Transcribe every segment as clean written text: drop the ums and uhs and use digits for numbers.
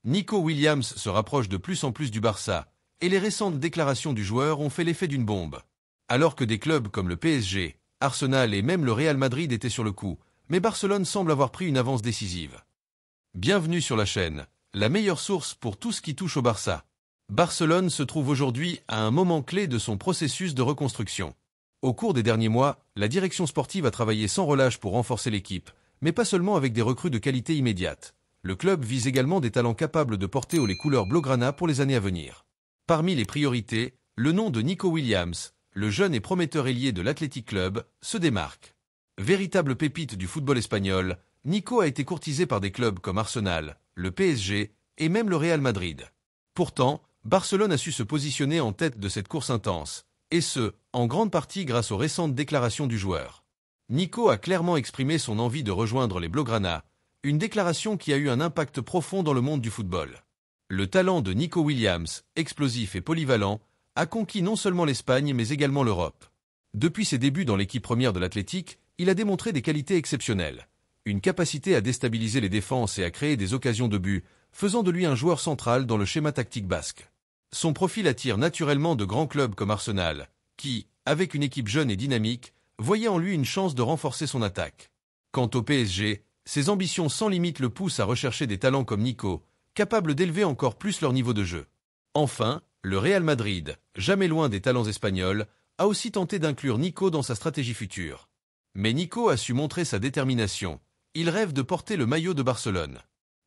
Nico Williams se rapproche de plus en plus du Barça, et les récentes déclarations du joueur ont fait l'effet d'une bombe. Alors que des clubs comme le PSG, Arsenal et même le Real Madrid étaient sur le coup, mais Barcelone semble avoir pris une avance décisive. Bienvenue sur la chaîne, la meilleure source pour tout ce qui touche au Barça. Barcelone se trouve aujourd'hui à un moment clé de son processus de reconstruction. Au cours des derniers mois, la direction sportive a travaillé sans relâche pour renforcer l'équipe, mais pas seulement avec des recrues de qualité immédiate. Le club vise également des talents capables de porter haut les couleurs blaugrana pour les années à venir. Parmi les priorités, le nom de Nico Williams, le jeune et prometteur ailier de l'Athletic Club, se démarque. Véritable pépite du football espagnol, Nico a été courtisé par des clubs comme Arsenal, le PSG et même le Real Madrid. Pourtant, Barcelone a su se positionner en tête de cette course intense, et ce, en grande partie grâce aux récentes déclarations du joueur. Nico a clairement exprimé son envie de rejoindre les Blaugrana, une déclaration qui a eu un impact profond dans le monde du football. Le talent de Nico Williams, explosif et polyvalent, a conquis non seulement l'Espagne mais également l'Europe. Depuis ses débuts dans l'équipe première de l'Athletic, il a démontré des qualités exceptionnelles. Une capacité à déstabiliser les défenses et à créer des occasions de but, faisant de lui un joueur central dans le schéma tactique basque. Son profil attire naturellement de grands clubs comme Arsenal, qui, avec une équipe jeune et dynamique, voyait en lui une chance de renforcer son attaque. Quant au PSG, ses ambitions sans limite le poussent à rechercher des talents comme Nico, capables d'élever encore plus leur niveau de jeu. Enfin, le Real Madrid, jamais loin des talents espagnols, a aussi tenté d'inclure Nico dans sa stratégie future. Mais Nico a su montrer sa détermination. Il rêve de porter le maillot de Barcelone.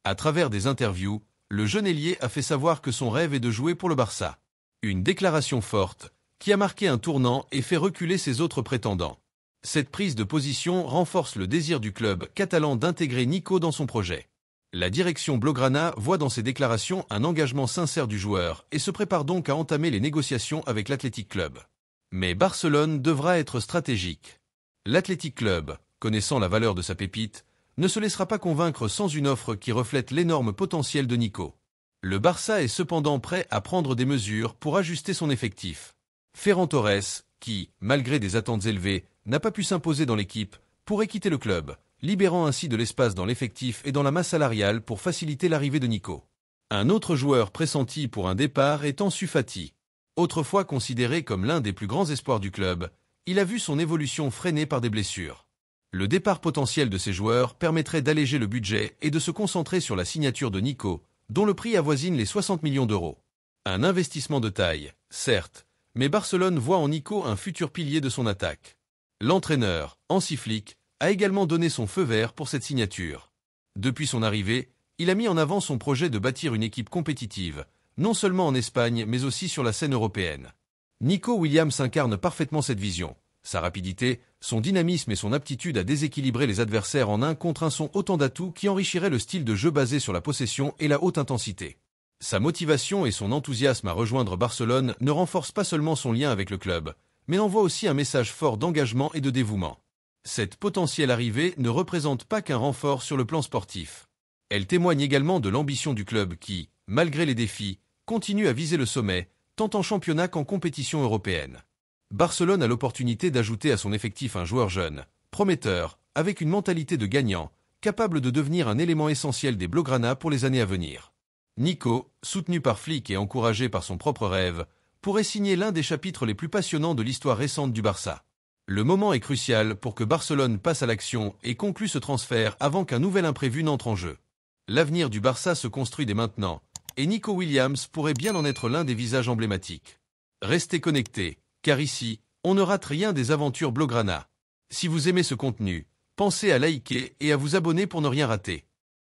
À travers des interviews, le jeune ailier a fait savoir que son rêve est de jouer pour le Barça. Une déclaration forte, qui a marqué un tournant et fait reculer ses autres prétendants. Cette prise de position renforce le désir du club catalan d'intégrer Nico dans son projet. La direction blaugrana voit dans ces déclarations un engagement sincère du joueur et se prépare donc à entamer les négociations avec l'Athletic Club. Mais Barcelone devra être stratégique. L'Athletic Club, connaissant la valeur de sa pépite, ne se laissera pas convaincre sans une offre qui reflète l'énorme potentiel de Nico. Le Barça est cependant prêt à prendre des mesures pour ajuster son effectif. Ferran Torres, qui, malgré des attentes élevées, n'a pas pu s'imposer dans l'équipe, pourrait quitter le club, libérant ainsi de l'espace dans l'effectif et dans la masse salariale pour faciliter l'arrivée de Nico. Un autre joueur pressenti pour un départ est Ansu Fati. Autrefois considéré comme l'un des plus grands espoirs du club, il a vu son évolution freinée par des blessures. Le départ potentiel de ces joueurs permettrait d'alléger le budget et de se concentrer sur la signature de Nico, dont le prix avoisine les 60 millions d'euros. Un investissement de taille, certes, mais Barcelone voit en Nico un futur pilier de son attaque. L'entraîneur, Hansi Flick, a également donné son feu vert pour cette signature. Depuis son arrivée, il a mis en avant son projet de bâtir une équipe compétitive, non seulement en Espagne mais aussi sur la scène européenne. Nico Williams incarne parfaitement cette vision. Sa rapidité, son dynamisme et son aptitude à déséquilibrer les adversaires en 1 contre 1 sont autant d'atouts qui enrichiraient le style de jeu basé sur la possession et la haute intensité. Sa motivation et son enthousiasme à rejoindre Barcelone ne renforcent pas seulement son lien avec le club, mais envoient aussi un message fort d'engagement et de dévouement. Cette potentielle arrivée ne représente pas qu'un renfort sur le plan sportif. Elle témoigne également de l'ambition du club qui, malgré les défis, continue à viser le sommet, tant en championnat qu'en compétition européenne. Barcelone a l'opportunité d'ajouter à son effectif un joueur jeune, prometteur, avec une mentalité de gagnant, capable de devenir un élément essentiel des Blaugrana pour les années à venir. Nico, soutenu par Flick et encouragé par son propre rêve, pourrait signer l'un des chapitres les plus passionnants de l'histoire récente du Barça. Le moment est crucial pour que Barcelone passe à l'action et conclue ce transfert avant qu'un nouvel imprévu n'entre en jeu. L'avenir du Barça se construit dès maintenant, et Nico Williams pourrait bien en être l'un des visages emblématiques. Restez connectés, car ici, on ne rate rien des aventures Blaugrana. Si vous aimez ce contenu, pensez à liker et à vous abonner pour ne rien rater.